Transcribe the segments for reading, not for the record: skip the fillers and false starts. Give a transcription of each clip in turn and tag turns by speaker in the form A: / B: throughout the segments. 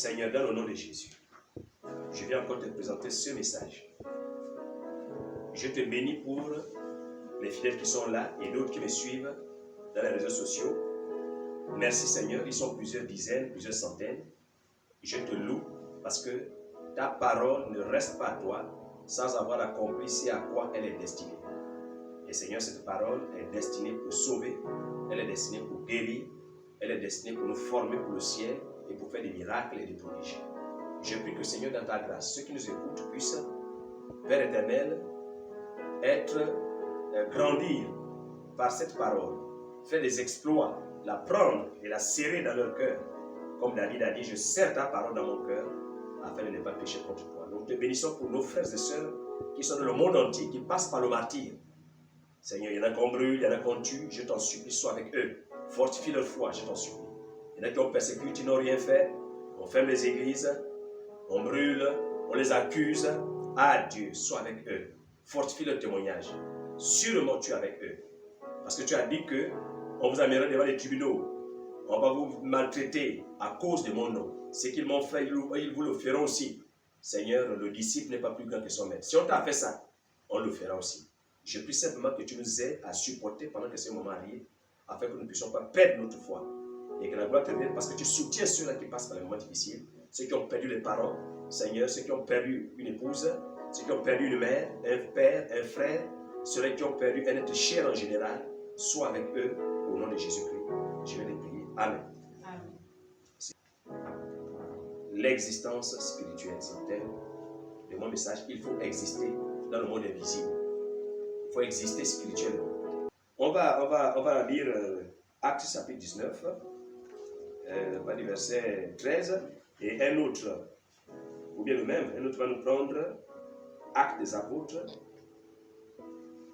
A: Seigneur, dans le nom de Jésus, je viens encore te présenter ce message. Je te bénis pour les fidèles qui sont là et d'autres qui me suivent dans les réseaux sociaux. Merci Seigneur, ils sont plusieurs dizaines, plusieurs centaines. Je te loue parce que ta parole ne reste pas à toi sans avoir accompli ce à quoi elle est destinée. Et Seigneur, cette parole est destinée pour sauver, elle est destinée pour guérir, elle est destinée pour nous former pour le ciel et pour faire des miracles et des prodiges. Je prie que Seigneur, dans ta grâce, ceux qui nous écoutent puissent, Père éternel, grandir par cette parole, faire des exploits, la prendre et la serrer dans leur cœur. Comme David a dit, je serre ta parole dans mon cœur afin de ne pas pécher contre toi. Nous te bénissons pour nos frères et sœurs qui sont dans le monde entier, qui passent par le martyre. Seigneur, il y en a qu'on brûle, il y en a qu'on tue, je t'en supplie, sois avec eux. Fortifie leur foi, je t'en supplie. Il y en a qui ont persécuté, qui n'ont rien fait. On ferme les églises, on brûle, on les accuse. Ah Dieu, sois avec eux. Fortifie leur témoignage. Sûrement tu es avec eux. Parce que tu as dit que on vous amènera devant les tribunaux. On va vous maltraiter à cause de mon nom. Ce qu'ils m'ont fait, ils vous le feront aussi. Seigneur, le disciple n'est pas plus grand que son maître. Si on t'a fait ça, on le fera aussi. Je prie simplement que tu nous aides à supporter pendant que ce moment arrive, afin que nous ne puissions pas perdre notre foi. Et que la gloire te vienne parce que tu soutiens ceux-là qui passent par les moments difficiles, ceux qui ont perdu les parents, Seigneur, ceux qui ont perdu une épouse, ceux qui ont perdu une mère, un père, un frère, ceux-là qui ont perdu un être cher en général, sois avec eux au nom de Jésus-Christ. Je vais les prier. Amen. L'existence spirituelle, c'est le thème de mon message. Il faut exister dans le monde invisible. Il faut exister spirituellement. On va lire Actes chapitre 19, du verset 13, et un autre, ou bien le même, un autre va nous prendre Actes des apôtres,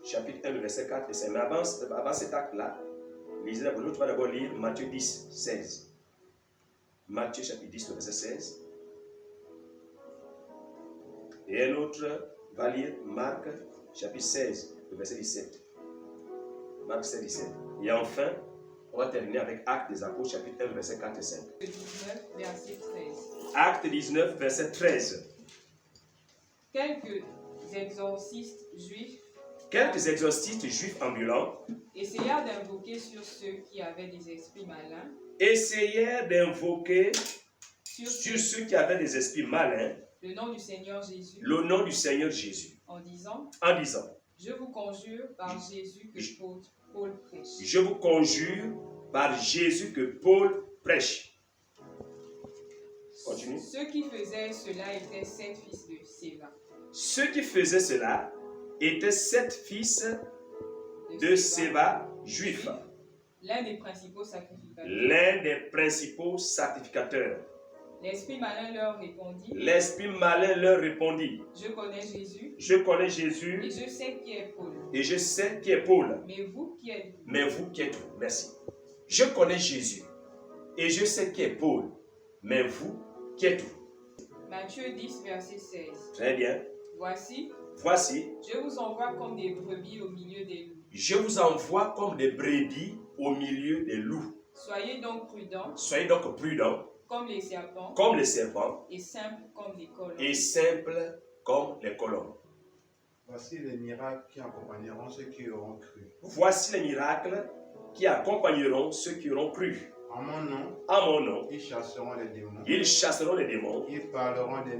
A: chapitre 1, le verset 4 et 5. Mais avant cet acte-là, l'autre va d'abord lire Matthieu 10, 16. Matthieu chapitre 10, le verset 16. Et un autre va lire Marc chapitre 16, le verset 17. Marc 16, 17. Et enfin, on va terminer avec Actes des apôtres chapitre 1, verset 4 et 5.
B: 19, verset 13.
A: Acte 19, verset 13.
B: Quelques exorcistes juifs
A: ambulants
B: essayèrent d'invoquer sur ceux qui avaient des esprits malins.
A: Sur ceux qui avaient des esprits malins.
B: Le nom du Seigneur Jésus.
A: Le nom du Seigneur Jésus.
B: En disant.
A: Je vous conjure par Jésus que
B: Paul prêche.
A: Je vous conjure par Jésus que Paul prêche. Continue.
B: Ceux qui faisaient cela étaient 7 fils de Séva.
A: Ceux qui faisaient cela étaient 7 fils de Séva, juifs.
B: L'un des principaux sacrificateurs. L'esprit malin leur répondit. Je connais Jésus. Et je sais qui est Paul. Mais vous qui êtes-vous?
A: Merci. Je connais Jésus. Et je sais qui est Paul. Mais vous qui êtes-vous?
B: Matthieu 10, verset 16.
A: Très bien.
B: Voici.
A: Je
B: vous envoie comme des brebis au milieu des loups.
A: Je vous envoie comme des brebis au milieu des loups.
B: Soyez donc prudents.
A: Comme les serpents.
B: Et simples comme les colombes.
C: Voici les miracles qui accompagneront ceux qui auront cru. En mon nom, ils chasseront les démons. Ils parleront de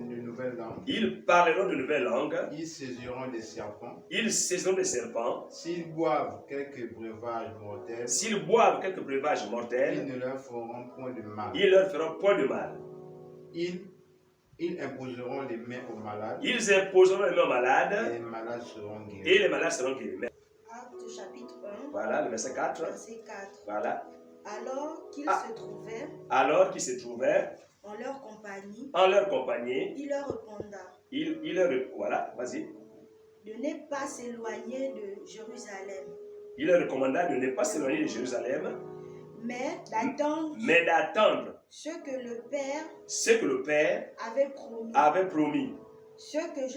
C: nouvelles langues. Ils saisiront des serpents. S'ils boivent quelques breuvages mortels, ils ne leur feront point de mal. Ils imposeront les mains aux malades. Et les malades seront guéris.
D: Actes chapitre 1.
A: Voilà, le verset 4. Voilà.
D: Alors qu'ils se trouvaient en leur compagnie, il leur recommanda
A: voilà, vas-y.
D: de ne pas s'éloigner de Jérusalem.
A: Il leur recommanda de ne pas s'éloigner de Jérusalem,
D: mais d'attendre ce que le Père avait promis. Ce que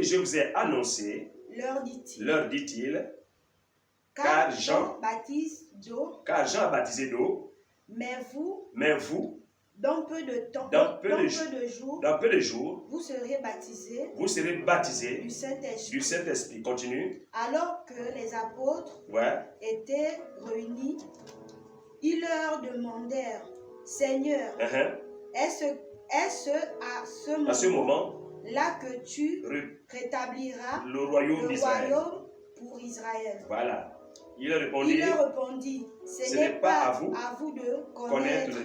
D: je vous ai annoncé, leur dit-il, car Jean a baptisé d'eau, mais vous, Dans peu de temps,
A: dans peu de jours,
D: vous serez
A: baptisés
D: du
A: Saint-Esprit. Continue.
D: Alors que les apôtres étaient réunis, ils leur demandèrent, Seigneur, est-ce à ce moment-là que tu rétabliras
A: le royaume
D: pour Israël?
A: Voilà. Il leur répondit, ce n'est pas à vous de connaître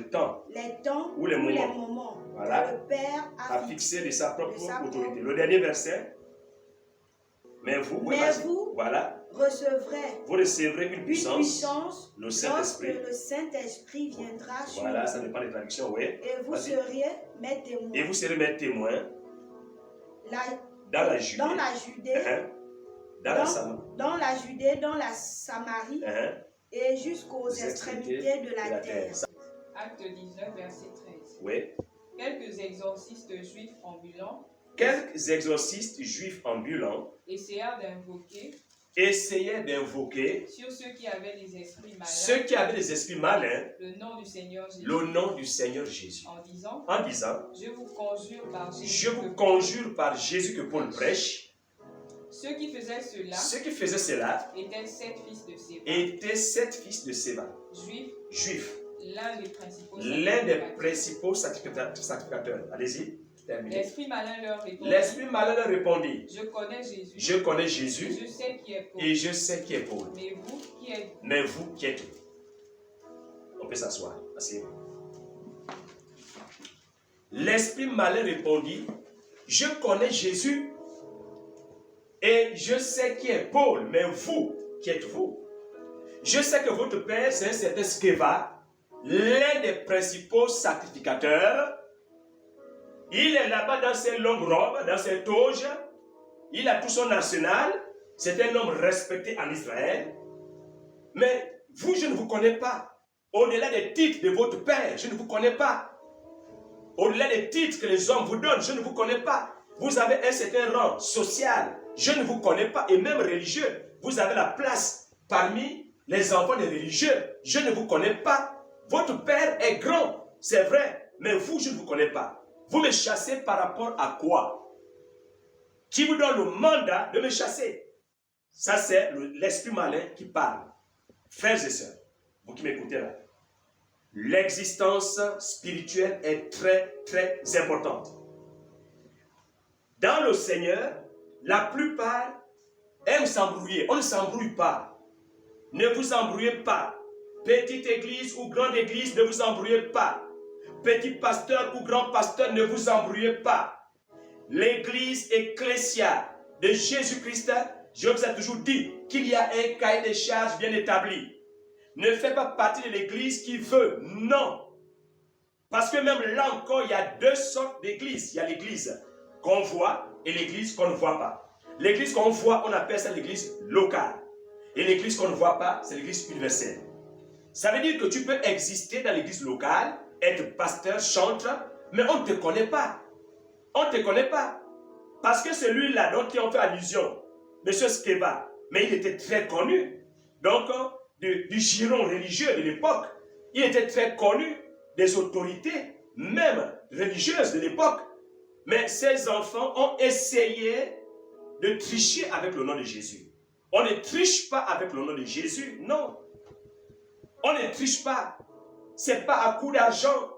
A: les temps ou les moments
D: que le Père
A: a fixé de sa propre autorité. Le dernier verset. Mais vous recevrez une puissance, le Saint-Esprit.
D: Lorsque le Saint-Esprit viendra sur
A: vous. Ça dépend des traductions, oui.
D: Et vous serez mes témoins.
A: Dans la Judée.
D: Dans la Judée, dans la Samarie et jusqu'aux extrémités de la terre.
B: Acte 19, verset 13.
A: Oui.
B: Quelques exorcistes juifs ambulants
A: essayaient d'invoquer
B: sur ceux qui avaient des esprits malins,
A: le nom du Seigneur Jésus. En disant,
B: je vous
A: conjure par Jésus que Paul prêche.
B: Ceux qui faisaient cela
A: étaient 7 fils de Séva, juifs, l'un des principaux sacrificateurs. Allez-y, terminez.
B: L'esprit malin
A: leur répondit, je connais Jésus
B: et je sais qui est
A: Paul. Mais vous qui êtes On peut s'asseoir. Asseyez-vous. L'esprit malin répondit, je connais Jésus et je sais qui est Paul, mais vous, qui êtes-vous? Je sais que votre père, c'est un certain Sceva, l'un des principaux sacrificateurs. Il est là-bas dans ses longues robes, dans ses toges. Il a tout son arsenal. C'est un homme respecté en Israël. Mais vous, je ne vous connais pas. Au-delà des titres de votre père, je ne vous connais pas. Au-delà des titres que les hommes vous donnent, je ne vous connais pas. Vous avez un certain rang social. Je ne vous connais pas, et même religieux. Vous avez la place parmi les enfants des religieux. Je ne vous connais pas. Votre père est grand, c'est vrai, mais vous, je ne vous connais pas. Vous me chassez par rapport à quoi? Qui vous donne le mandat de me chasser? Ça, c'est l'esprit malin qui parle. Frères et sœurs, vous qui m'écoutez là, l'existence spirituelle est très, très importante. Dans le Seigneur, la plupart aiment s'embrouiller. On ne s'embrouille pas. Ne vous embrouillez pas. Petite église ou grande église, ne vous embrouillez pas. Petit pasteur ou grand pasteur, ne vous embrouillez pas. L'église ecclésiale de Jésus-Christ, je vous ai toujours dit qu'il y a un cahier de charges bien établi. Ne faites pas partie de l'église qui veut. Non. Parce que même là encore, il y a deux sortes d'églises. Il y a l'église qu'on voit et l'église qu'on ne voit pas. L'église qu'on voit, on appelle ça l'église locale. Et l'église qu'on ne voit pas, c'est l'église universelle. Ça veut dire que tu peux exister dans l'église locale, être pasteur, chanteur, mais on ne te connaît pas. On ne te connaît pas. Parce que celui-là dont on fait allusion, M. Sceva, mais il était très connu. Donc, du giron religieux de l'époque, il était très connu des autorités, même religieuses de l'époque. Mais ces enfants ont essayé de tricher avec le nom de Jésus. On ne triche pas avec le nom de Jésus, non. On ne triche pas. Ce n'est pas à coup d'argent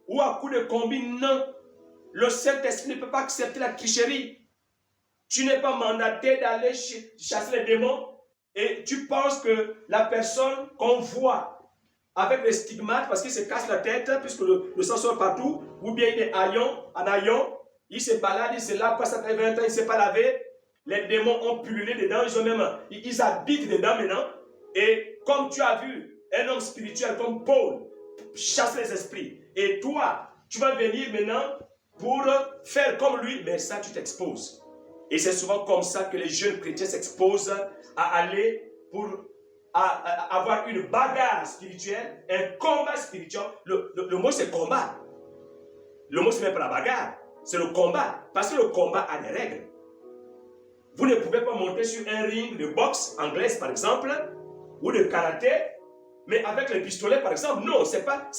A: ou à coup de combine, non. Le Saint-Esprit ne peut pas accepter la tricherie. Tu n'es pas mandaté d'aller chasser les démons et tu penses que la personne qu'on voit avec les stigmates, parce qu'il se casse la tête, puisque le sang sort partout, ou bien il est en haillon, il se balade, il se lave, passe après 20 ans, il ne s'est pas lavé, les démons ont pullulé dedans, ils habitent dedans maintenant, et comme tu as vu, un homme spirituel comme Paul chasse les esprits, et toi, tu vas venir maintenant pour faire comme lui, mais ça, tu t'exposes. Et c'est souvent comme ça que les jeunes chrétiens s'exposent à aller pour avoir une bagarre spirituelle, un combat spirituel. Le mot c'est combat. Le mot c'est même pas la bagarre, c'est le combat. Parce que le combat a des règles. Vous ne pouvez pas monter sur un ring de boxe anglaise par exemple, ou de karaté, mais avec les pistolets par exemple. Non, c'est pas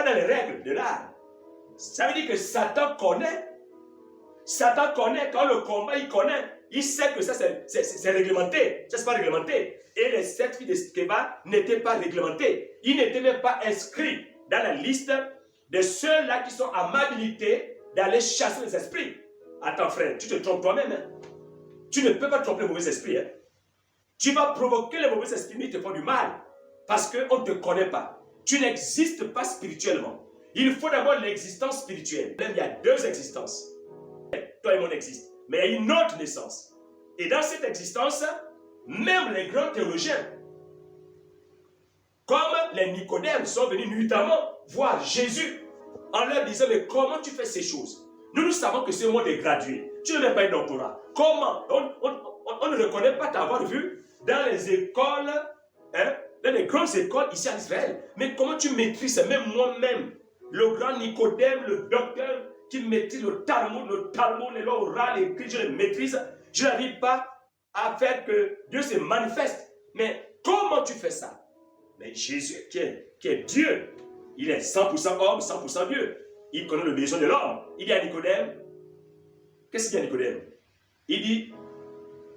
A: dans les règles de l'art. Ça veut dire que Satan connaît. Satan connaît, quand le combat, il connaît. Il sait que ça, c'est réglementé. Ça, c'est pas réglementé. Et les 7 filles de Sceva n'étaient pas réglementées. Ils n'étaient même pas inscrits dans la liste de ceux-là qui sont amabilités d'aller chasser les esprits. Attends, frère, tu te trompes toi-même. Hein? Tu ne peux pas tromper les mauvais esprits. Hein? Tu vas provoquer les mauvais esprits, mais ils te font du mal. Parce qu'on ne te connaît pas. Tu n'existes pas spirituellement. Il faut d'abord l'existence spirituelle. Même il y a 2 existences. Toi et moi on existe. Mais il y a une autre naissance. Et dans cette existence, même les grands théologiens, comme les Nicodèmes, sont venus nuitamment voir Jésus en leur disant, mais comment tu fais ces choses? Nous savons que ce monde est gradué. Tu n'as même pas un doctorat. Comment? On ne reconnaît pas t'avoir vu dans les écoles, hein, dans les grandes écoles ici en Israël. Mais comment tu maîtrises, même moi-même, le grand Nicodème, le docteur qui maîtrise le Talmud, les lois orales, les écrits, je les maîtrise. Je n'arrive pas à faire que Dieu se manifeste. Mais comment tu fais ça? Mais Jésus, qui est Dieu, il est 100% homme, 100% Dieu. Il connaît le besoin de l'homme. Il dit à Nicodème, qu'est-ce qu'il dit à Nicodème? Il dit,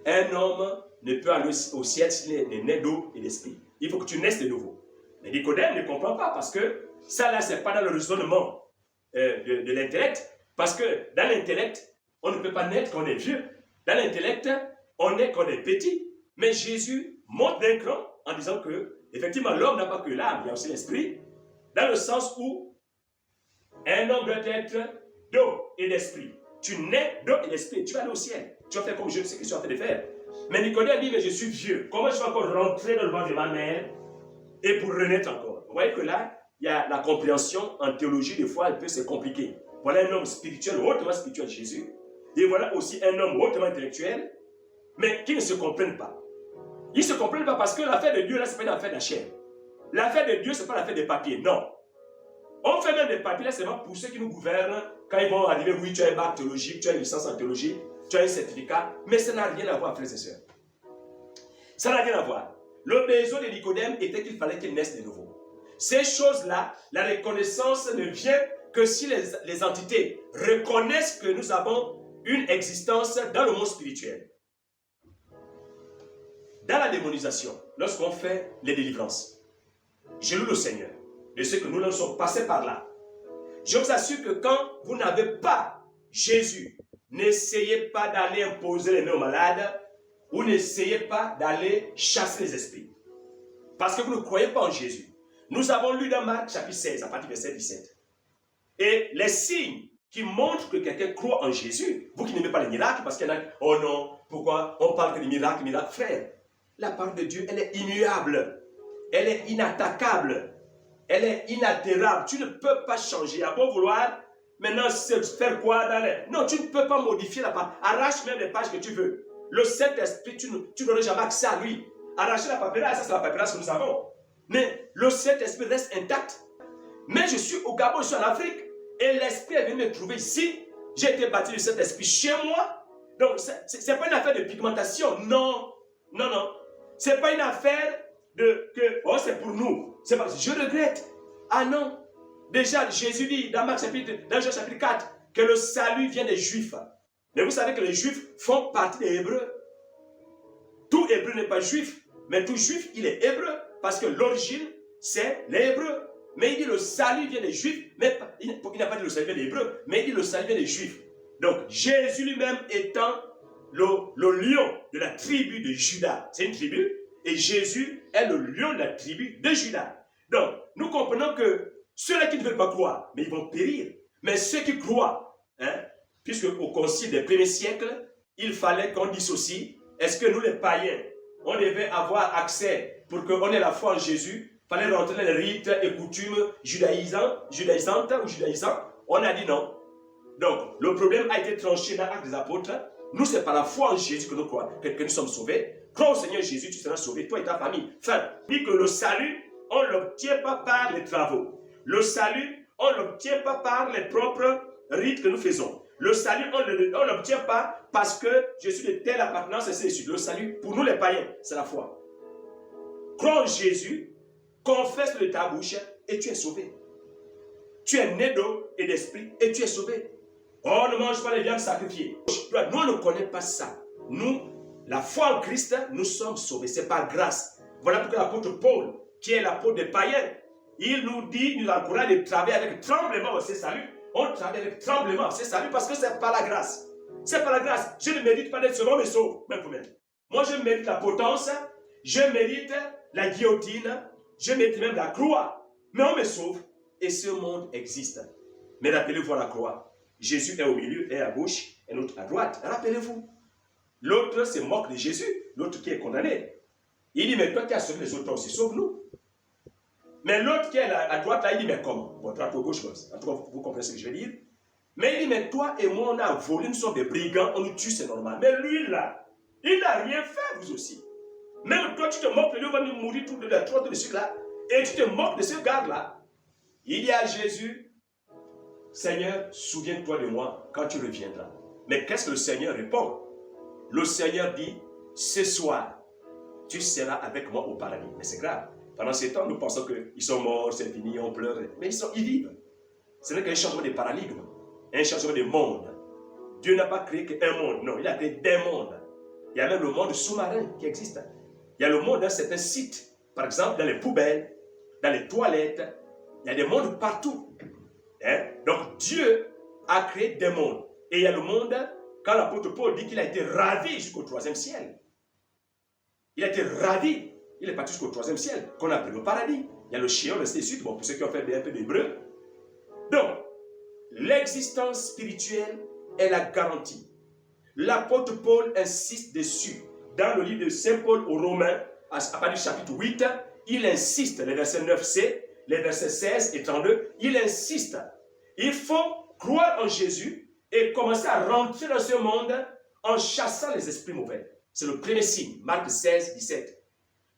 A: un homme ne peut aller au ciel s'il est né d'eau et d'esprit. Il faut que tu naisses de nouveau. Mais Nicodème ne comprend pas parce que ça là, c'est pas dans le raisonnement de l'intellect. Parce que dans l'intellect, on ne peut pas naître quand on est vieux. Dans l'intellect, on naît quand on est petit. Mais Jésus monte d'un cran en disant que, effectivement, l'homme n'a pas que l'âme, il y a aussi l'esprit. Dans le sens où un homme doit être d'eau et d'esprit. Tu nais d'eau et d'esprit, tu vas aller au ciel. Tu vas faire comme je sais que je suis en train de faire. Mais Nicodème dit, mais je suis vieux. Comment je vais encore rentrer dans le ventre de ma mère et pour renaître encore? Vous voyez que là, il y a la compréhension en théologie, des fois, elle peut se compliquer. Voilà un homme spirituel, hautement spirituel, Jésus. Et voilà aussi un homme hautement intellectuel, mais qui ne se comprennent pas. Ils ne se comprennent pas parce que l'affaire de Dieu, là, ce n'est pas une affaire de la chair. L'affaire de Dieu, ce n'est pas l'affaire des papiers, non. On fait même des papiers, là, seulement pour ceux qui nous gouvernent, quand ils vont arriver, oui, tu as un bac théologique, tu as une licence en théologie, tu as un certificat, mais ça n'a rien à voir, frères et sœurs. Ça n'a rien à voir. Le besoin de Nicodème était qu'il fallait qu'il naisse de nouveau. Ces choses-là, la reconnaissance ne vient que si les entités reconnaissent que nous avons une existence dans le monde spirituel. Dans la démonisation, lorsqu'on fait les délivrances, je loue le Seigneur de ce que nous sommes passés par là. Je vous assure que quand vous n'avez pas Jésus, n'essayez pas d'aller imposer les mains aux malades ou n'essayez pas d'aller chasser les esprits. Parce que vous ne croyez pas en Jésus. Nous avons lu dans Marc chapitre 16, à partir du verset 17. Et les signes qui montrent que quelqu'un croit en Jésus, vous qui n'aimez pas les miracles, parce qu'il y en a, oh non, pourquoi on parle que des miracles, frère, la parole de Dieu, elle est immuable, elle est inattaquable, elle est inaltérable, tu ne peux pas changer, à bon vouloir, maintenant faire quoi dans les... Non, tu ne peux pas modifier la parole, arrache même les pages que tu veux, le Saint-Esprit, tu n'auras jamais accès à lui, arracher la paperasse, ça c'est la paperasse que nous avons, mais le Saint-Esprit reste intact. Mais je suis au Gabon, je suis en Afrique. Et l'Esprit est venu me trouver ici. J'ai été baptisé de cet Esprit chez moi. Donc, ce n'est pas une affaire de pigmentation. Non. Non, non. Ce n'est pas une affaire de que, oh, c'est pour nous. C'est parce que je regrette. Ah non. Déjà, Jésus dit dans Jean chapitre 4 que le salut vient des Juifs. Mais vous savez que les Juifs font partie des Hébreux. Tout Hébreu n'est pas Juif. Mais tout Juif, il est Hébreu. Parce que l'origine, c'est les Hébreux. Mais il dit le salut vient des Juifs, mais il n'a pas dit le salut vient des Hébreux, mais il dit le salut vient des Juifs. Donc Jésus lui-même étant le lion de la tribu de Juda, c'est une tribu, et Jésus est le lion de la tribu de Juda. Donc nous comprenons que ceux-là qui ne veulent pas croire, mais ils vont périr. Mais ceux qui croient, hein, puisque au concile des premiers siècles, il fallait qu'on dissocie, est-ce que nous les païens, on devait avoir accès pour qu'on ait la foi en Jésus? Il fallait rentrer dans les rites et coutumes judaïsantes ou judaïsants. On a dit non. Donc, le problème a été tranché dans l'Acte des Apôtres. Nous, c'est par la foi en Jésus que nous croyons, que nous sommes sauvés. Crois au Seigneur Jésus, tu seras sauvé, toi et ta famille. Enfin, dit que le salut, on ne l'obtient pas par les travaux. Le salut, on ne l'obtient pas par les propres rites que nous faisons. Le salut, on ne l'obtient pas parce que je suis de telle appartenance et c'est issu. Le salut, pour nous les païens, c'est la foi. Crois en Jésus, confesse de ta bouche et tu es sauvé. Tu es né d'eau et d'esprit et tu es sauvé. Oh, ne mange pas les viandes sacrifiées. Nous, on ne connaît pas ça. Nous, la foi en Christ, nous sommes sauvés. C'est par grâce. Voilà pourquoi l'apôtre Paul, qui est l'apôtre des païens, il nous dit, il nous encourage de travailler avec tremblement c'est salut. On travaille avec tremblement c'est salut parce que c'est par la grâce. C'est par la grâce. Je ne mérite pas d'être sauvé, on me sauve. Même vous-même. Moi, je mérite la potence, je mérite la guillotine, je mérite même la croix. Mais on me sauve et ce monde existe. Mais rappelez-vous à la croix. Jésus est au milieu, est à gauche et l'autre à droite. Rappelez-vous. L'autre se moque de Jésus, l'autre qui est condamné. Il dit, mais toi qui as sauvé les autres aussi, sauve-nous. Mais l'autre qui est à droite, là, il dit, mais comment? Bon, droite ou gauche, en tout cas, vous comprenez ce que je veux dire. Mais il dit, mais toi et moi, on a volé, nous sommes des brigands, on nous tue, c'est normal. Mais lui, là, il n'a rien fait, vous aussi. Même toi, tu te moques de lui, on va nous mourir tout de la trotte de celui là, et tu te moques de ce garde-là. Il dit à Jésus, Seigneur, souviens-toi de moi quand tu reviendras. Mais qu'est-ce que le Seigneur répond? Le Seigneur dit, ce soir, tu seras avec moi au paradis. Mais c'est grave. Pendant ce temps, nous pensons qu'ils sont morts, c'est fini, on pleure. Mais ils vivent. Ce n'est qu'un changement de paradigme, un changement de monde. Dieu n'a pas créé qu'un monde, non, il a créé des mondes. Il y a même le monde sous-marin qui existe. Il y a le monde dans certains sites, par exemple dans les poubelles, dans les toilettes. Il y a des mondes partout. Donc Dieu a créé des mondes. Et il y a le monde, quand l'apôtre Paul dit qu'il a été ravi jusqu'au 3e ciel. Il a été ravi. Il est parti jusqu'au 3e ciel, qu'on appelle le paradis. Il y a le Sheol, ainsi de suite, bon, pour ceux qui ont fait un peu d'hébreu. Donc, l'existence spirituelle est la garantie. L'apôtre Paul insiste dessus. Dans le livre de Saint Paul aux Romains, à partir du chapitre 8, il insiste, les versets 9c, les versets 16 et 32, il insiste. Il faut croire en Jésus et commencer à rentrer dans ce monde en chassant les esprits mauvais. C'est le premier signe, Marc 16, 17.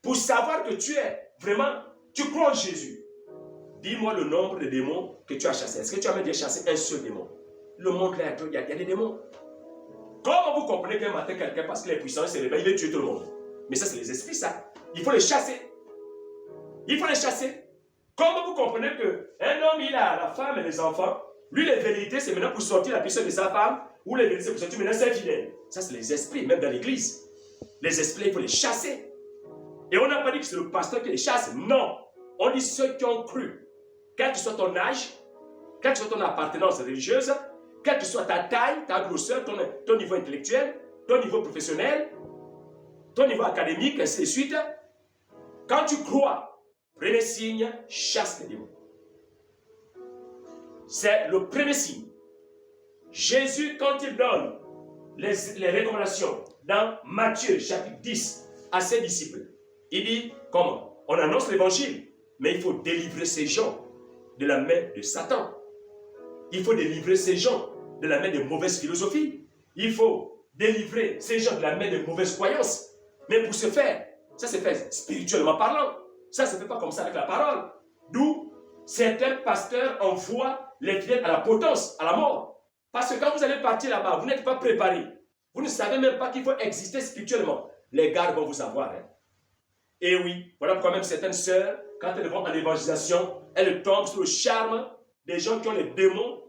A: Pour savoir que tu es vraiment, tu crois en Jésus. Dis-moi le nombre de démons que tu as chassés. Est-ce que tu as même déjà chassé un seul démon? Le monde, là, il y a des démons. Comment vous comprenez qu'un matin, quelqu'un, parce qu'il est puissant, il se réveille, il veut tuer tout le monde? Mais ça, c'est les esprits, ça. Il faut les chasser. Il faut les chasser. Comment vous comprenez qu'un homme, il a la femme et les enfants, lui, les vérités, c'est maintenant pour sortir la puissance de sa femme, ou les vérités, c'est pour sortir maintenant ses fidèles. Ça, c'est les esprits, même dans l'église. Les esprits, il faut les chasser. Et on n'a pas dit que c'est le pasteur qui les chasse. Non. On dit ceux qui ont cru. Quel que soit ton âge, quelle que soit ton appartenance religieuse, quelle que soit ta taille, ta grosseur, ton niveau intellectuel, ton niveau professionnel, ton niveau académique, ainsi de suite. Quand tu crois, premier signe, chasse les démons. C'est le premier signe. Jésus, quand il donne les recommandations dans Matthieu chapitre 10 à ses disciples, il dit comment? On annonce l'évangile, mais il faut délivrer ces gens de la main de Satan. Il faut délivrer ces gens de la main de mauvaises philosophies. Il faut délivrer ces gens de la main de mauvaises croyances. Mais pour ce faire, ça se fait spirituellement parlant. Ça ne se fait pas comme ça avec la parole. D'où certains pasteurs envoient les fidèles à la potence, à la mort. Parce que quand vous allez partir là-bas, vous n'êtes pas préparés. Vous ne savez même pas qu'il faut exister spirituellement. Les gardes vont vous avoir. Et oui, voilà pourquoi même certaines sœurs, quand elles vont en évangélisation, elles tombent sur le charme des gens qui ont les démons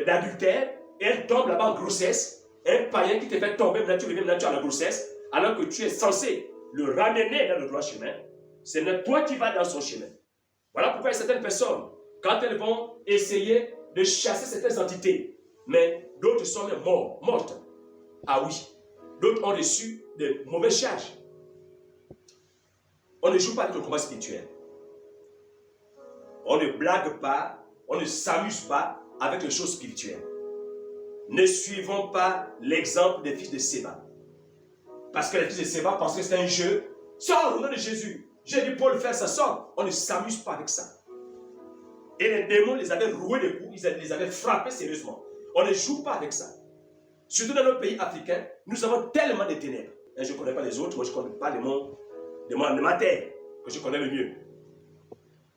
A: d'adultère, et elles tombent là-bas en grossesse. Un païen qui te fait tomber, maintenant tu reviens, maintenant tu as la grossesse, alors que tu es censé le ramener dans le droit chemin. C'est toi qui vas dans son chemin. Voilà pourquoi il y a certaines personnes, quand elles vont essayer de chasser certaines entités, mais d'autres sont même mortes. Ah oui, d'autres ont reçu de mauvaises charges. On ne joue pas avec le combat spirituel. On ne blague pas, on ne s'amuse pas avec les choses spirituelles. Ne suivons pas l'exemple des fils de Séba. Parce que les fils de Séba pensaient que c'était un jeu. Sors au nom de Jésus. J'ai dit Paul faire ça, sort. On ne s'amuse pas avec ça. Et les démons les avaient roués de coups, ils les avaient frappés sérieusement. On ne joue pas avec ça. Surtout dans nos pays africains, nous avons tellement de ténèbres. Et je ne connais pas les autres, moi je ne connais pas de ma terre, que je connais le mieux.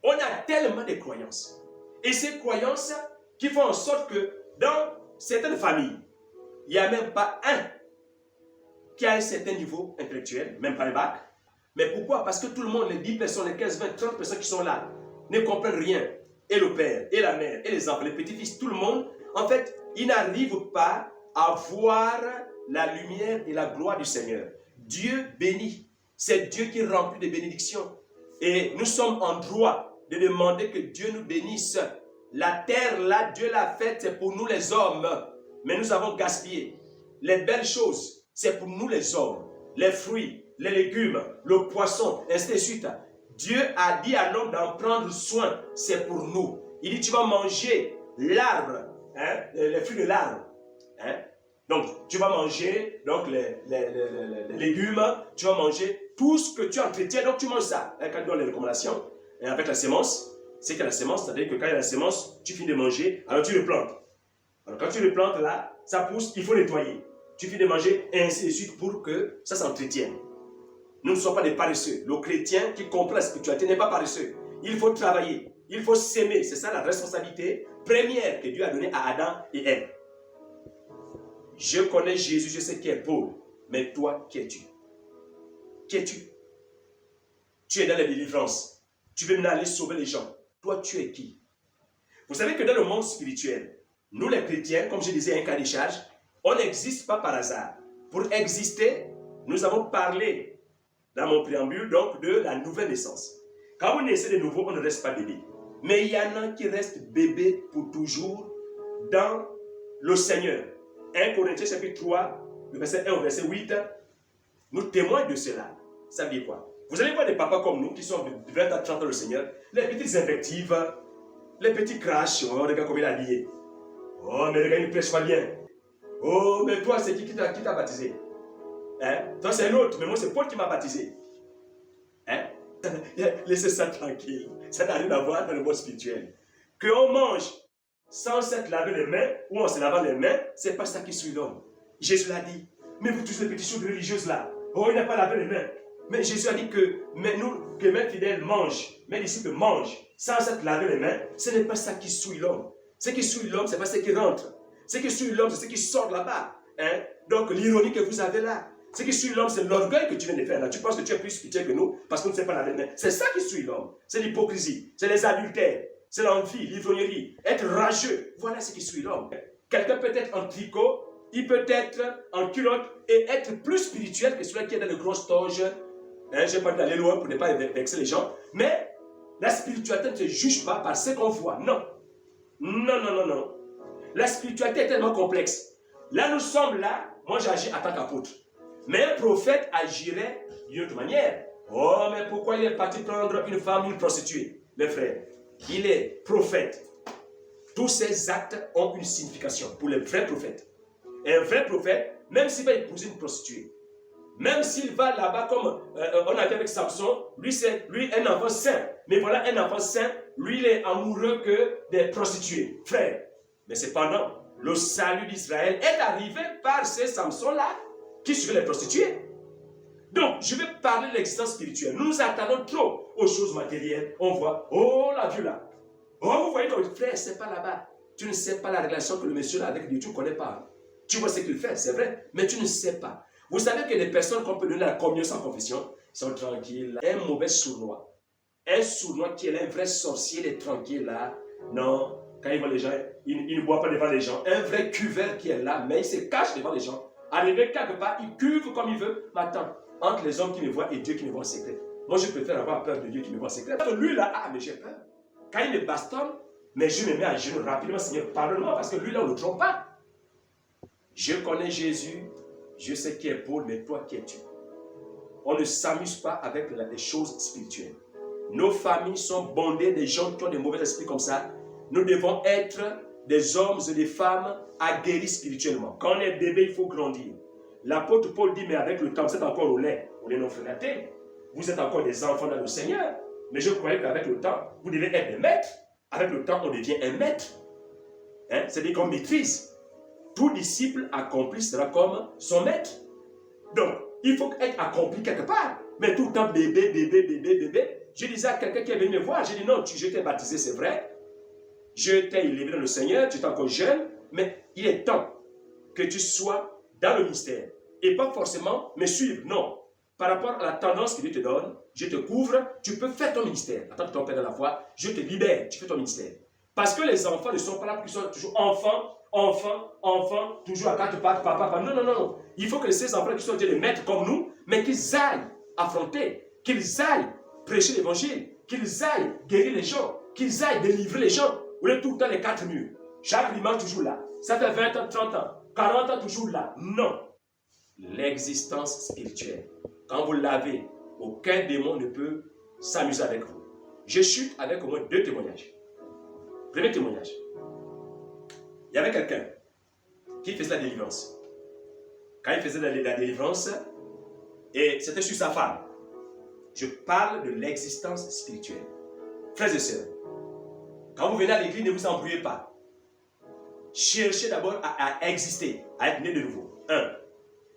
A: On a tellement de croyances. Et ces croyances qui font en sorte que dans certaines familles, il n'y a même pas un qui a un certain niveau intellectuel, même pas le bac. Mais pourquoi? Parce que tout le monde, les 10 personnes, les 15, 20, 30 personnes qui sont là, ne comprennent rien. et le père, et la mère, et les enfants, les petits-fils, tout le monde, en fait, ils n'arrivent pas à voir la lumière et la gloire du Seigneur. Dieu bénit. C'est Dieu qui remplit de bénédictions. Et nous sommes en droit de demander que Dieu nous bénisse. La terre, là, Dieu l'a faite, c'est pour nous les hommes. Mais nous avons gaspillé. Les belles choses, c'est pour nous les hommes. Les fruits, les légumes, le poisson, ainsi de suite. Dieu a dit à l'homme d'en prendre soin, c'est pour nous. Il dit, tu vas manger l'arbre, hein, les fruits de l'arbre. Hein. Donc, tu vas manger donc, les légumes, tu vas manger tout ce que tu entretiens, donc tu manges ça. Hein, quand tu donnes les recommandations, et avec la sémence, c'est que la sémence, c'est-à-dire que quand il y a la sémence, tu finis de manger, alors tu le plantes. Alors quand tu le plantes là, ça pousse, il faut nettoyer. Tu finis de manger, et ainsi de suite, pour que ça s'entretienne. Nous ne sommes pas des paresseux. Le chrétien qui comprend la spiritualité n'est pas paresseux. Il faut travailler, il faut s'aimer. C'est ça la responsabilité première que Dieu a donnée à Adam et Ève. Je connais Jésus, je sais qui est Paul. Mais toi, qui es-tu? Qui es-tu? Tu es dans la délivrance. Tu veux aller sauver les gens. Toi, tu es qui? Vous savez que dans le monde spirituel, nous les chrétiens, comme je disais, un cas de charge, on n'existe pas par hasard. Pour exister, nous avons parlé dans mon préambule donc de la nouvelle naissance. Quand vous naissez de nouveau, on ne reste pas bébé. Mais il y en a qui restent bébés pour toujours dans le Seigneur. 1 Corinthiens chapitre 3, le verset 1 au verset 8, nous témoignent de cela. Ça veut dire quoi? Vous allez voir des papas comme nous qui sont de 20 à 30 ans dans le Seigneur, les petites invectives, les petits crashs, oh, regarde comme il a habillé. Oh, mais regarde, il ne prêche pas bien. Oh, mais toi, c'est qui t'a baptisé? Hein? Toi, c'est un autre, mais moi, c'est Paul qui m'a baptisé. Hein? Laissez ça tranquille. Ça n'a rien à voir dans le monde spirituel. Qu'on mange sans s'être lavé les mains, ou en se lavant les mains, c'est pas ça qui suit l'homme. Jésus l'a dit. Mais vous tous les petites choses religieuses là, oh, il n'a pas lavé les mains. Mais Jésus a dit que mes fidèles mangent, mes disciples mangent, sans s'être lavé les mains. Ce n'est pas ça qui suit l'homme. Ce qui suit l'homme, ce n'est pas ce qui rentre. Ce qui suit l'homme, c'est ce qui sort là-bas. Hein? Donc l'ironie que vous avez là, ce qui suit l'homme, c'est l'orgueil que tu viens de faire là. Tu penses que tu es plus spirituel que nous parce qu'on ne sait pas laver les mains. C'est ça qui suit l'homme. C'est l'hypocrisie, c'est les adultères, c'est l'envie, l'ivrognerie, être rageux. Voilà ce qui suit l'homme. Quelqu'un peut être en tricot, il peut être en culotte et être plus spirituel que celui qui est dans le gros toge. Hein, je n'ai pas d'aller loin pour ne pas vexer les gens. Mais la spiritualité ne se juge pas par ce qu'on voit. Non. Non, non, non, non. La spiritualité est tellement complexe. Là, nous sommes là. Moi, j'agis en tant qu'apôtre. Mais un prophète agirait d'une autre manière. Oh, mais pourquoi il est parti prendre une femme, une prostituée? Mes frères, il est prophète. Tous ces actes ont une signification pour les vrais prophètes. Et un vrai prophète, même s'il va épouser une prostituée, même s'il va là-bas comme on a vu avec Samson, lui un enfant saint. Mais voilà, un enfant saint, lui il est amoureux que des prostituées. Frère, mais cependant, le salut d'Israël est arrivé par ces Samsons-là qui suivaient les prostituées. Donc, je vais parler de l'existence spirituelle. Nous nous attendons trop aux choses matérielles. On voit, oh la vue là. Oh, vous voyez ton frère, c'est pas là-bas. Tu ne sais pas la relation que le monsieur a avec Dieu, tu ne connais pas. Tu vois ce qu'il fait, c'est vrai, mais tu ne sais pas. Vous savez que les personnes qu'on peut donner la communion sans confession sont tranquilles. Un mauvais sournois. Un sournois qui est un vrai sorcier, il est tranquille là. Non, quand il voit les gens, il ne boit pas devant les gens. Un vrai cuveur qui est là, mais il se cache devant les gens. Arrivé quelque part, il cuve comme il veut. Mais attends, entre les hommes qui me voient et Dieu qui me voit en secret. Moi, je préfère avoir peur de Dieu qui me voit en secret. Lui là, ah, mais j'ai peur. Quand il me bastonne, mais je me mets à genoux rapidement, Seigneur, pardonne-moi, parce que lui là, on ne le trompe pas. Je connais Jésus, je sais qui est Paul, mais toi, qui es-tu? On ne s'amuse pas avec les choses spirituelles. Nos familles sont bondées des gens qui ont des mauvais esprits comme ça. Nous devons être des hommes et des femmes aguerris spirituellement. Quand on est bébé, il faut grandir. L'apôtre Paul dit, mais avec le temps, vous êtes encore au lait non freinaté. Vous êtes encore des enfants dans le Seigneur. Mais je croyais qu'avec le temps, vous devez être des maîtres. Avec le temps, on devient un maître. Hein? C'est-à-dire qu'on maîtrise. Tout disciple accompli sera comme son maître. Donc, il faut être accompli quelque part. Mais tout le temps, bébé, bébé, bébé, bébé. Je disais à quelqu'un qui est venu me voir, j'ai dit non, je t'ai baptisé, c'est vrai. Je t'ai élevé dans le Seigneur, tu es encore jeune, mais il est temps que tu sois dans le mystère. Et pas forcément me suivre, non. par rapport à la tendance que Dieu te donne, je te couvre, tu peux faire ton ministère. En tant que ton père dans la foi, je te libère, tu fais ton ministère. Parce que les enfants ne sont pas là pour qu'ils soient toujours enfants, toujours à quatre pattes, papa. Non. Il faut que ces enfants qui soient des maîtres comme nous, mais qu'ils aillent affronter, qu'ils aillent prêcher l'évangile, qu'ils aillent guérir les gens, qu'ils aillent délivrer les gens. Vous êtes tout le temps les quatre murs. Chaque dimanche toujours là. Ça fait 20 ans, 30 ans, 40 ans toujours là. Non. L'existence spirituelle. Quand vous l'avez, aucun démon ne peut s'amuser avec vous. Je chute avec au moins 2 témoignages. Premier témoignage. Il y avait quelqu'un qui faisait la délivrance. Quand il faisait la délivrance, et c'était sur sa femme. Je parle de l'existence spirituelle. Frères et sœurs, quand vous venez à l'église, ne vous embrouillez pas. Cherchez d'abord à exister, à être né de nouveau. 1.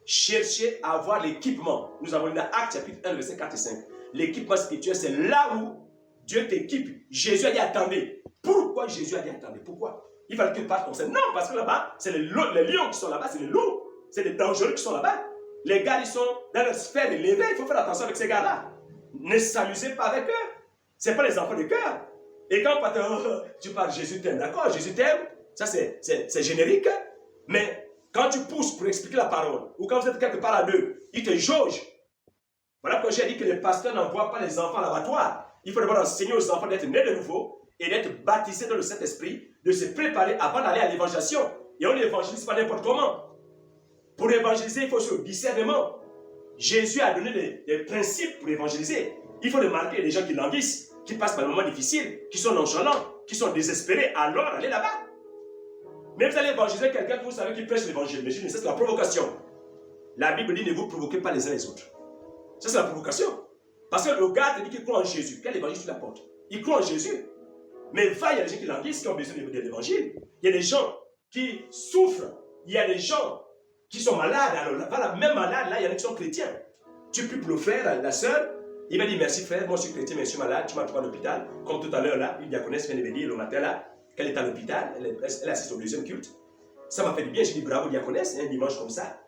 A: Cherchez à avoir l'équipement. Nous avons lu dans Actes chapitre 1, verset 4 et 5. L'équipement spirituel, c'est là où Dieu t'équipe. Jésus a dit attendez. Pourquoi Jésus a dit attendez? Pourquoi? Il fallait que tu partes comme ça. Non, parce que là-bas, c'est les lions qui sont là-bas, c'est les loups. C'est les dangereux qui sont là-bas. Les gars, ils sont dans leur sphère de l'éveil. Il faut faire attention avec ces gars-là. Ne s'amusez pas avec eux. Ce n'est pas les enfants de cœur. Et quand tu parles Jésus t'aime, d'accord, Jésus t'aime, ça c'est générique. Mais quand tu pousses pour expliquer la parole, ou quand vous êtes quelque part à deux, ils te jaugent. Voilà pourquoi j'ai dit que les pasteurs n'envoient pas les enfants à l'abattoir. Il faut d'abord enseigner aux enfants d'être nés de nouveau et d'être baptisés dans le Saint-Esprit, de se préparer avant d'aller à l'évangélisation. Et on n'évangélise pas n'importe comment. Pour évangéliser, il faut ce discernement. Jésus a donné des principes pour évangéliser. Il faut remarquer les gens qui languissent, qui passent par des moments difficiles, qui sont nonchalants, qui sont désespérés, alors allez là-bas. Mais vous allez évangéliser quelqu'un que vous savez qui prêche l'évangile. Mais ça, c'est la provocation. La Bible dit ne vous provoquez pas les uns les autres. Ça, c'est la provocation. Parce que le gars te dit qu'il croit en Jésus. Quel évangile tu l'apportes? Il croit en Jésus. Mais il y a des gens qui languissent, qui ont besoin de l'évangile. Il y a des gens qui souffrent. Il y a des gens qui sont malades. Alors, là, même malade, là, il y en a qui sont chrétiens. Tu pries pour le frère, la soeur. Il m'a dit merci frère, moi je suis chrétien, mais je suis malade. Tu m'as trouvé à l'hôpital. Comme tout à l'heure, là, une diaconesse vient de me dire le matin, là, qu'elle est à l'hôpital. Elle assiste au deuxième culte. Ça m'a fait du bien. J'ai dit bravo, diaconesse, un dimanche comme ça.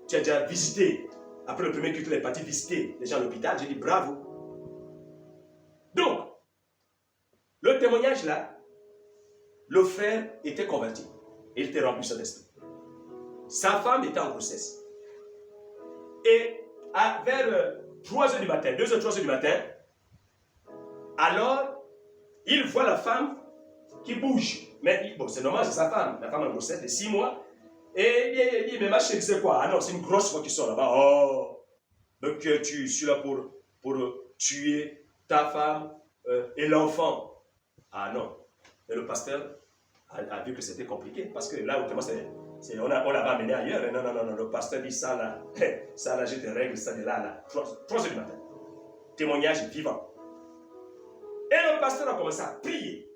A: Tu as déjà visité. Après le premier culte, elle est partie visiter les gens à l'hôpital. J'ai dit bravo. Donc, le témoignage là, le frère était converti. Il était rempli de Saint-Esprit. Sa femme était en grossesse. Et vers 3h du matin, 2h, 3h du matin, alors, il voit la femme qui bouge. Mais bon, c'est normal, c'est sa femme. La femme en grossesse de 6 mois. Et il dit, mais ma chérie, c'est quoi? Ah non, c'est une grosse voix qui sort là-bas. Oh, donc tu suis là pour tuer ta femme et l'enfant. Ah non. Et le pasteur a vu que c'était compliqué. Parce que là, on l'a amené ailleurs. Non. Le pasteur dit ça là. Ça là, je te règle ça de là. 3h du matin. Témoignage vivant. Et le pasteur a commencé à prier.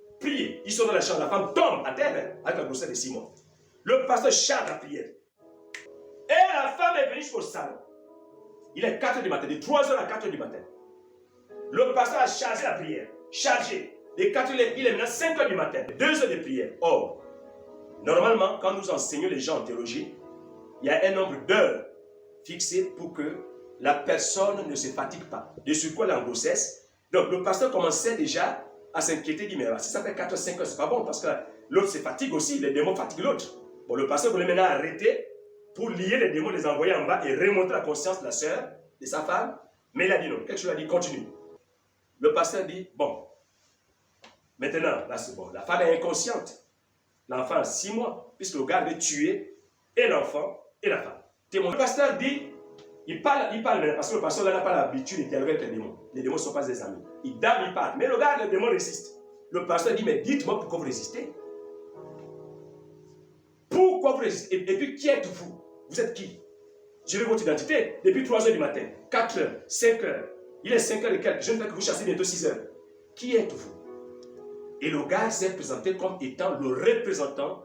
A: Ils sont dans la chambre. La femme tombe à terre avec la grossesse de 6 mois. Le pasteur chante la prière. Et la femme est venue jusqu'au salon. Il est 4h du matin. De 3h à 4h du matin. Le pasteur a chargé la prière. Chargé. De 4h, il est maintenant 5h du matin. 2 heures de prière. Or, normalement, quand nous enseignons les gens en théologie, il y a un nombre d'heures fixées pour que la personne ne se fatigue pas. De ce quoi, la grossesse. Donc, le pasteur commençait déjà à s'inquiéter. Il dit, mais si ça fait 4 h 5 h, c'est pas bon parce que l'autre se fatigue aussi. Les démons fatiguent l'autre. Bon, le pasteur voulait maintenant arrêter pour lier les démons, les envoyer en bas et remonter la conscience de la sœur, de sa femme. Mais il a dit non. Quelque chose a dit continue. Le pasteur dit, bon, maintenant, là c'est bon. La femme est inconsciente. L'enfant a 6 mois, puisque le gars avait tué et l'enfant et la femme. Le pasteur dit, il parle parce que le pasteur n'a pas l'habitude de dialoguer avec les démons. Les démons ne sont pas des amis. Il parle. Mais le gars, le démon résiste. Le pasteur dit, mais dites-moi pourquoi vous résistez. Pourquoi vous résistez? Et puis, qui êtes-vous? Vous êtes qui? Je veux votre identité. Depuis 3h du matin, 4h, 5h. Il est 5h et quelques. Je ne fais que vous chasser bientôt 6h. Qui êtes-vous? Et le gars s'est présenté comme étant le représentant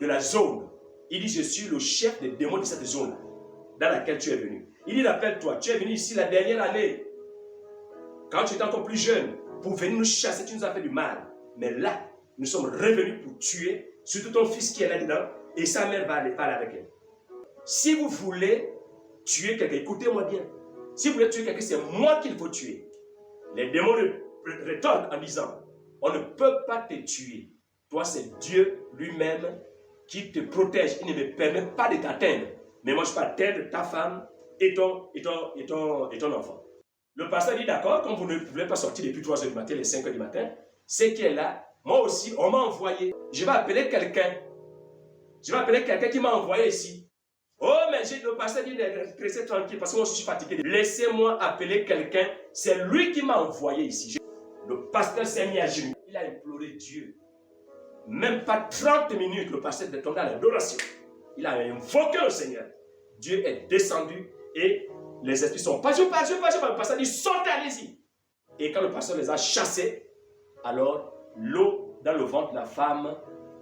A: de la zone. Il dit, je suis le chef des démons de cette zone dans laquelle tu es venu. Il dit, rappelle-toi, tu es venu ici la dernière année. Quand tu étais encore plus jeune, pour venir nous chasser, tu nous as fait du mal. Mais là, nous sommes revenus pour tuer, surtout ton fils qui est là-dedans, et sa mère va aller parler avec elle. Si vous voulez tuer quelqu'un, écoutez-moi bien. Si vous voulez tuer quelqu'un, c'est moi qu'il faut tuer. Les démons rétorquent en disant, on ne peut pas te tuer. Toi, c'est Dieu lui-même qui te protège. Il ne me permet pas de t'atteindre. Mais moi, je peux atteindre ta femme et ton enfant. Le pasteur dit, d'accord, comme vous ne voulez pas sortir depuis 3 h du matin, les 5 h du matin, c'est qui est là. Moi aussi, on m'a envoyé. Je vais appeler quelqu'un. Je vais appeler quelqu'un qui m'a envoyé ici. Oh, mais le pasteur dit de rester tranquille parce que moi je suis fatigué. Laissez-moi appeler quelqu'un. C'est lui qui m'a envoyé ici. Le pasteur s'est mis à genoux. Il a imploré Dieu. Même pas 30 minutes, le pasteur est tombé dans l'adoration. Il a invoqué le Seigneur. Dieu est descendu et les esprits sont pas. Je parle. Le pasteur dit sortez, allez-y. Et quand le pasteur les a chassés, alors l'eau dans le ventre de la femme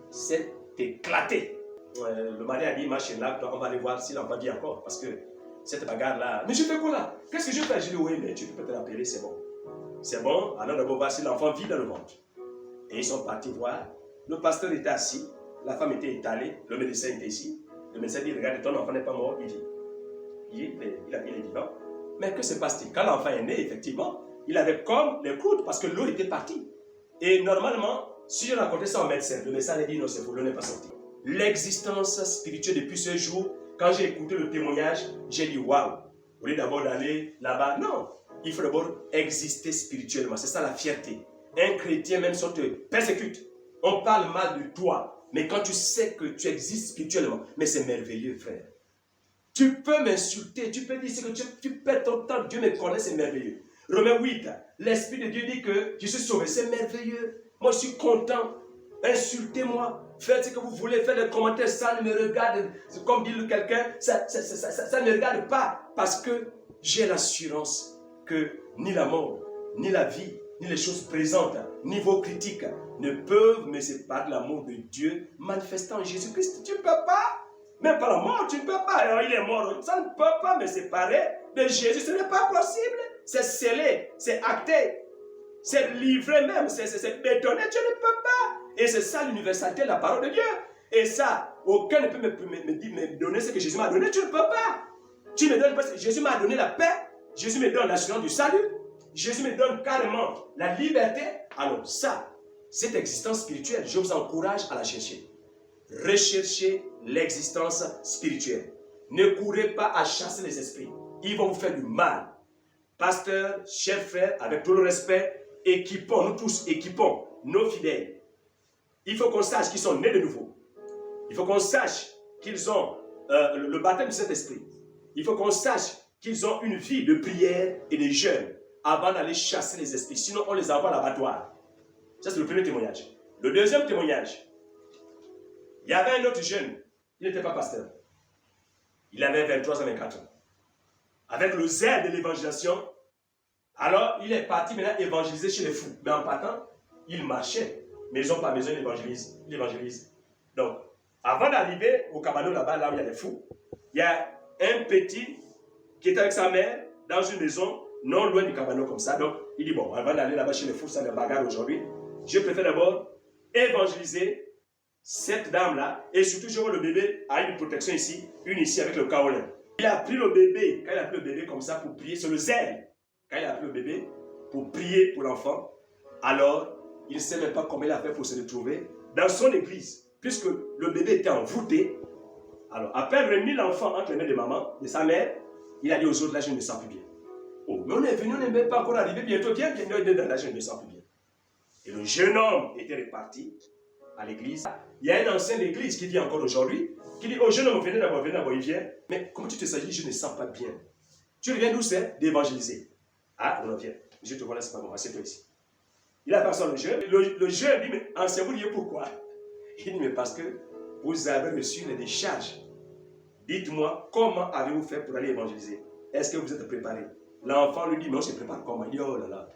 A: s'est éclatée. Le mari a dit, là, on va aller voir si l'enfant vit encore. Parce que cette bagarre-là, mais je fais quoi là? Qu'est-ce que je fais? Je dis, oui, mais tu peux te l'appeler, c'est bon. C'est bon, alors on va voir si l'enfant vit dans le ventre. Et ils sont partis voir. Le pasteur était assis, la femme était étalée, le médecin était ici. Le médecin dit, regarde, ton enfant n'est pas mort, il vit. Il est vivant. Mais que se passe-t-il? Quand l'enfant est né, effectivement, il avait comme les coudes parce que l'eau était partie. Et normalement, si je racontais ça au médecin, le médecin a dit, non, c'est faux, l'eau n'est pas sortie. L'existence spirituelle depuis ce jour, quand j'ai écouté le témoignage, j'ai dit waouh, au lieu d'abord d'aller là-bas, non, il faut d'abord exister spirituellement, c'est ça la fierté. Un chrétien, même si on te persécute, on parle mal de toi, mais quand tu sais que tu existes spirituellement, mais c'est merveilleux, frère. Tu peux m'insulter, tu peux dire que tu perds ton temps, Dieu me connaît, c'est merveilleux. Romains 8, l'Esprit de Dieu dit que je suis sauvé, c'est merveilleux. Moi, je suis content. Insultez-moi, faites ce que vous voulez, faites des commentaires, ça ne me regarde, comme dit quelqu'un, ça ne me regarde pas, parce que j'ai l'assurance que ni la mort, ni la vie, ni les choses présentes, ni vos critiques ne peuvent me séparer de l'amour de Dieu manifestant en Jésus-Christ. Tu ne peux pas, même pas la mort, tu ne peux pas, alors il est mort, ça ne peut pas me séparer de Jésus, ce n'est pas possible, c'est scellé, c'est acté, c'est livré même, c'est bétonné, tu ne peux pas. Et c'est ça l'universalité de la parole de Dieu. Et ça, aucun ne peut me donner ce que Jésus m'a donné. Tu ne peux pas. Tu me donnes pas. Jésus m'a donné la paix. Jésus me donne l'assurance du salut. Jésus me donne carrément la liberté. Alors ça, cette existence spirituelle, je vous encourage à la chercher. Recherchez l'existence spirituelle. Ne courez pas à chasser les esprits. Ils vont vous faire du mal. Pasteur, chers frères, avec tout le respect, équipons, nous tous équipons nos fidèles. Il faut qu'on sache qu'ils sont nés de nouveau. Il faut qu'on sache qu'ils ont le baptême du Saint-Esprit. Il faut qu'on sache qu'ils ont une vie de prière et de jeûne avant d'aller chasser les esprits. Sinon, on les envoie à l'abattoir. Ça, c'est le premier témoignage. Le deuxième témoignage, il y avait un autre jeune. Il n'était pas pasteur. Il avait 23 ans, 24 ans. Avec le zèle de l'évangélisation, alors il est parti maintenant évangéliser chez les fous. Mais en partant, il marchait. Mais ils n'ont pas besoin d'évangéliser. Donc, avant d'arriver au cabanon là-bas, là où il y a les fous, il y a un petit qui était avec sa mère dans une maison non loin du cabanon comme ça. Donc, il dit, bon, avant d'aller là-bas chez les fous, ça me bagarre aujourd'hui. Je préfère d'abord évangéliser cette dame-là. Et surtout, je vois le bébé a une protection ici, une ici avec le kaolin. Il a pris le bébé, quand il a pris le bébé comme ça pour prier, c'est le zèle. Quand il a pris le bébé pour prier pour l'enfant, alors, il ne sait même pas comment il a fait pour se retrouver dans son église, puisque le bébé était envoûté. Alors, après remis l'enfant entre les mains de maman, de sa mère, il a dit aux autres, là, je ne me sens plus bien. Oh, mais on est venu, on n'est même pas encore arrivé, bientôt, viens, là, je ne me sens plus bien. Et le jeune homme était reparti à l'église. Il y a un ancien d'église qui dit encore aujourd'hui, qui dit, oh, jeune homme, venez d'abord, il vient. Mais comment tu te sens? Je ne me sens pas bien. Tu viens d'où c'est? D'évangéliser. Ah, non, viens. Je te vois là, c'est pas bon, assieds-toi ici. Il a personne le jeune. Le jeune dit, mais ancien, vous dites pourquoi? Il dit, mais parce que vous avez reçu les décharges. Dites-moi, comment avez-vous fait pour aller évangéliser? Est-ce que vous êtes préparé? L'enfant lui dit, mais on se prépare comment? Il dit, oh là là,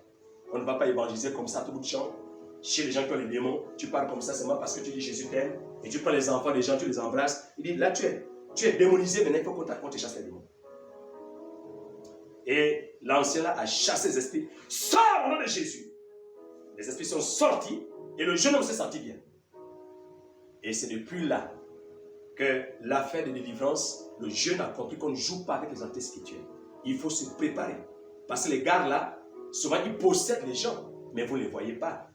A: on ne va pas évangéliser comme ça, tout bout de champ. Chez les gens qui ont les démons, tu parles comme ça seulement parce que tu dis Jésus t'aime. Et tu prends les enfants des gens, tu les embrasses. Il dit, là tu es démonisé, maintenant il faut qu'on te chasse les démons. Et l'ancien là a chassé les esprits. Sors au nom de Jésus. Les esprits sont sortis et le jeune homme s'est senti bien. Et c'est depuis là que l'affaire de délivrance, le jeune a compris qu'on ne joue pas avec les entités spirituelles. il faut se préparer. Parce que les gars là, souvent ils possèdent les gens, mais vous ne les voyez pas.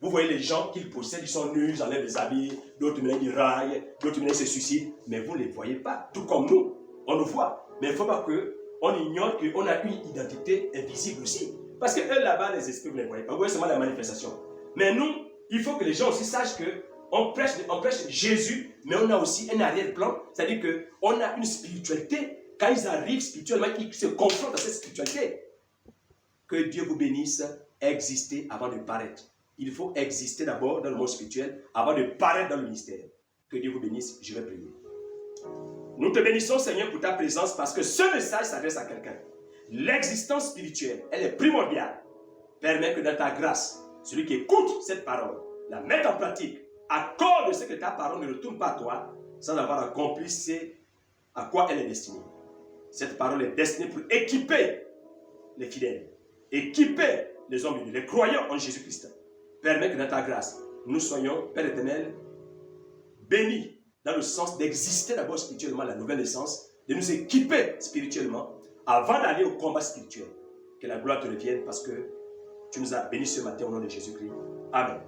A: Vous voyez les gens qu'ils possèdent, ils sont nus, ils enlèvent les habits, d'autres ils raillent, d'autres se suicident, mais vous ne les voyez pas. Tout comme nous, on nous voit. Mais il ne faut pas qu'on ignore qu'on a une identité invisible aussi. Parce que eux là-bas, les esprits, vous ne les voyez pas. Vous voyez seulement la manifestation. Mais nous, il faut que les gens aussi sachent qu'on prêche Jésus, mais on a aussi un arrière-plan. C'est-à-dire qu'on a une spiritualité. Quand ils arrivent spirituellement, ils se confrontent à cette spiritualité. Que Dieu vous bénisse, existez avant de paraître. Il faut exister d'abord dans le monde spirituel avant de paraître dans le ministère. Que Dieu vous bénisse, je vais prier. Nous te bénissons, Seigneur, pour ta présence parce que ce message s'adresse à quelqu'un. L'existence spirituelle, elle est primordiale. Permets que dans ta grâce, celui qui écoute cette parole, la mette en pratique, accorde ce que ta parole ne retourne pas à toi, sans avoir accompli à quoi elle est destinée. Cette parole est destinée pour équiper les fidèles, équiper les hommes, les croyants en Jésus-Christ. Permets que dans ta grâce, nous soyons, Père éternel, bénis dans le sens d'exister d'abord spirituellement, la nouvelle naissance, de nous équiper spirituellement avant d'aller au combat spirituel. Que la gloire te revienne parce que tu nous as bénis ce matin au nom de Jésus-Christ. Amen.